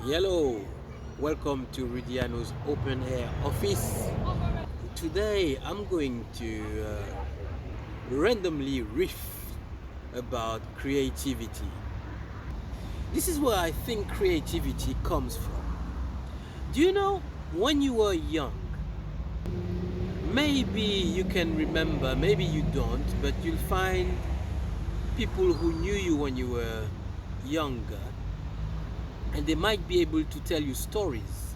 Hello, welcome to Rudiano's open air office. Today I'm going to randomly riff about creativity. This is where I think creativity comes from. Do you know when you were young? Maybe you can remember, maybe you don't, but you'll find people who knew you when you were younger and they might be able to tell you stories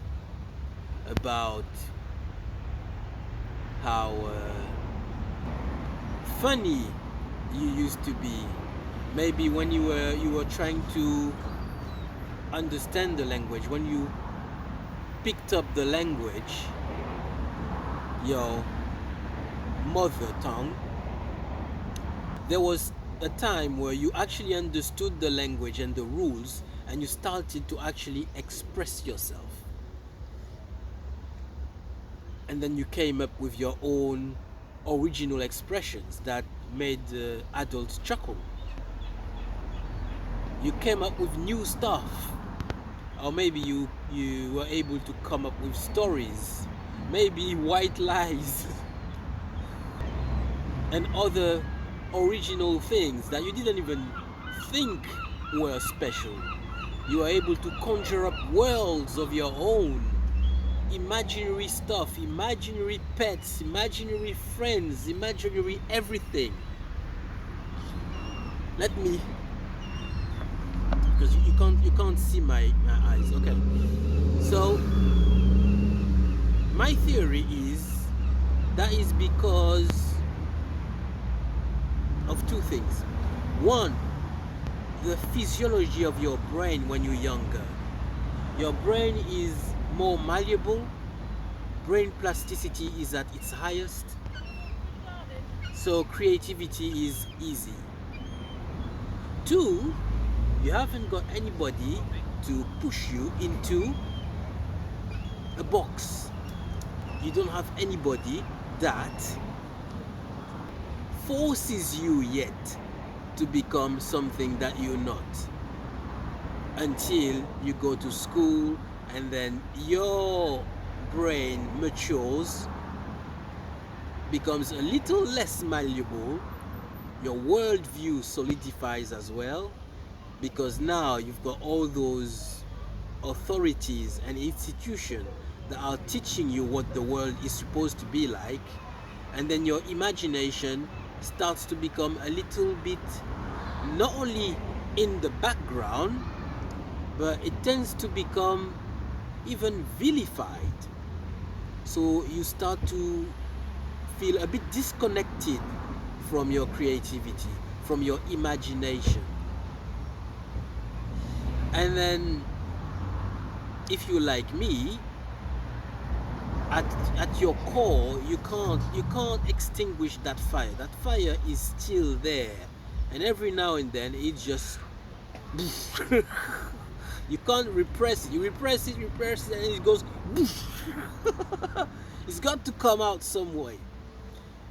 about how funny you used to be. Maybe when you were trying to understand the language, when you picked up the language, your mother tongue, there was a time where you actually understood the language and the rules and you started to actually express yourself. And then you came up with your own original expressions that made adults chuckle. You came up with new stuff, or maybe you were able to come up with stories, maybe white lies and other original things that you didn't even think were special. You were able to conjure up worlds of your own, imaginary stuff, imaginary pets, imaginary friends, imaginary everything. Let me, because you can't see my eyes. Okay, so my theory is that is because of two things. One, the physiology of your brain when you're younger. Your brain is more malleable, brain plasticity is at its highest, so creativity is easy. Two, you haven't got anybody to push you into a box. You don't have anybody that forces you yet to become something that you're not, until you go to school and then your brain matures, becomes a little less malleable, your worldview solidifies as well, because now you've got all those authorities and institutions that are teaching you what the world is supposed to be like, and then your imagination starts to become a little bit not only in the background, but it tends to become even vilified. So you start to feel a bit disconnected from your creativity, from your imagination. And then if you like me, at your core, you can't extinguish that fire. That fire is still there, and every now and then it just you can't repress it. You repress it, and it goes it's got to come out some way.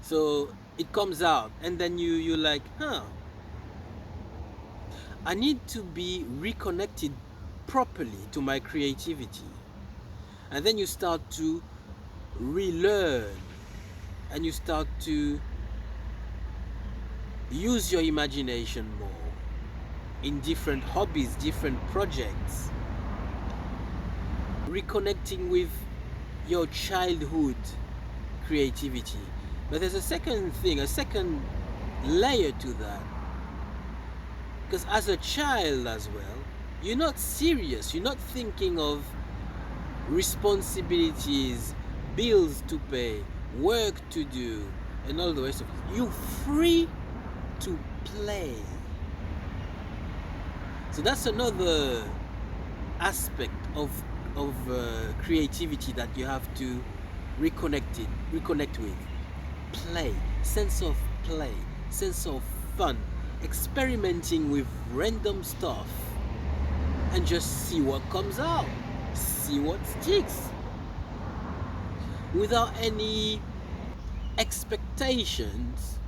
So it comes out, and then you're like, I need to be reconnected properly to my creativity. And then you start to relearn, and you start to use your imagination more in different hobbies, different projects, reconnecting with your childhood creativity. But there's a second thing, a second layer to that, because as a child as well, you're not serious, you're not thinking of responsibilities, bills to pay, work to do, and all the rest of it. You're free to play. So that's another aspect of creativity that you have to reconnect with. Play, sense of play, sense of fun, experimenting with random stuff, and just see what comes out, see what sticks, without any expectations,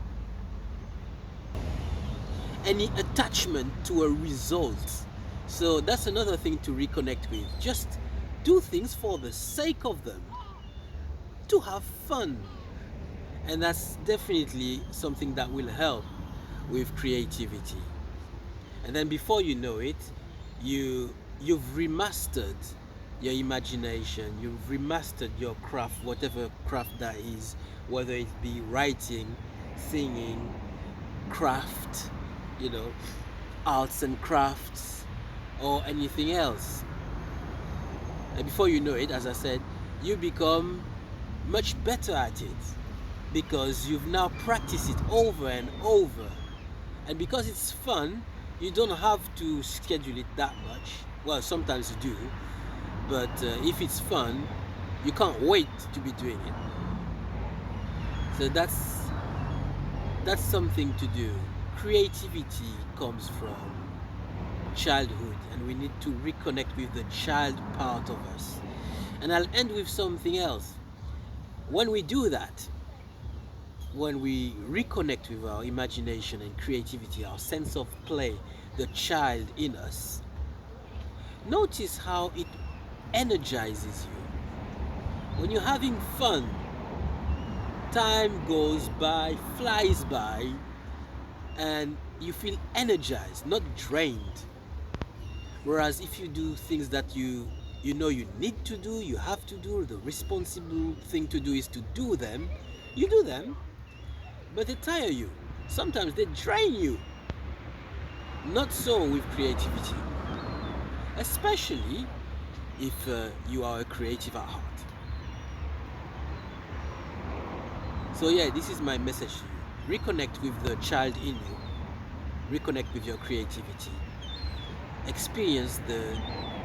any attachment to a result. So that's another thing to reconnect with. Just do things for the sake of them, to have fun. And that's definitely something that will help with creativity. And then before you know it, you've remastered your imagination, you've remastered your craft, whatever craft that is, whether it be writing, singing, craft, you know, arts and crafts, or anything else. And before you know it, as I said, you become much better at it because you've now practiced it over and over. And because it's fun, you don't have to schedule it that much. Well, sometimes you do, but if it's fun, you can't wait to be doing it. So that's something to do. Creativity comes from childhood, and we need to reconnect with the child part of us. And I'll end with something else. When we do that, when we reconnect with our imagination and creativity, our sense of play, the child in us, notice how it energizes you. When you're having fun, time goes by, flies by, and you feel energized, not drained. Whereas if you do things that you know you need to do, you have to do, the responsible thing to do is to do them, you do them, but they tire you. Sometimes they drain you. Not so with creativity, especially if you are a creative at heart. So yeah, this is my message to you. Reconnect with the child in you. Reconnect with your creativity. Experience the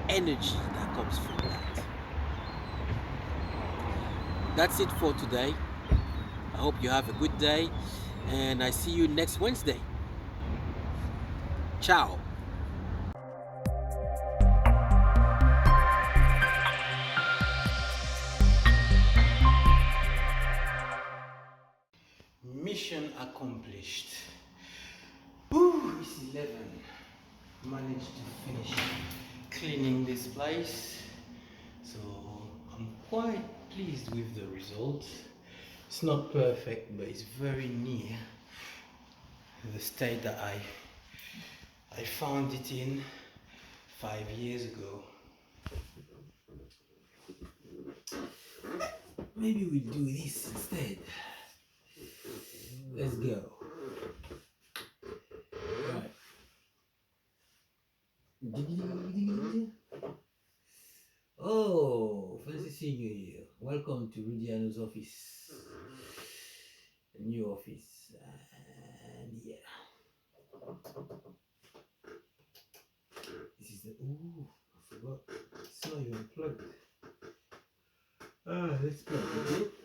energy that comes from that. That's it for today. I hope you have a good day, and I see you next Wednesday. Ciao. Mission accomplished. Woo, it's 11. Managed to finish cleaning this place. So I'm quite pleased with the result. It's not perfect, but it's very near the state that I found it in 5 years ago. Maybe we do this instead. Let's go. Right. Oh, fancy seeing you here. Welcome to Rudiano's office. A new office. And yeah. This is the. Ooh, I forgot. It's not even plugged. Let's plug it in.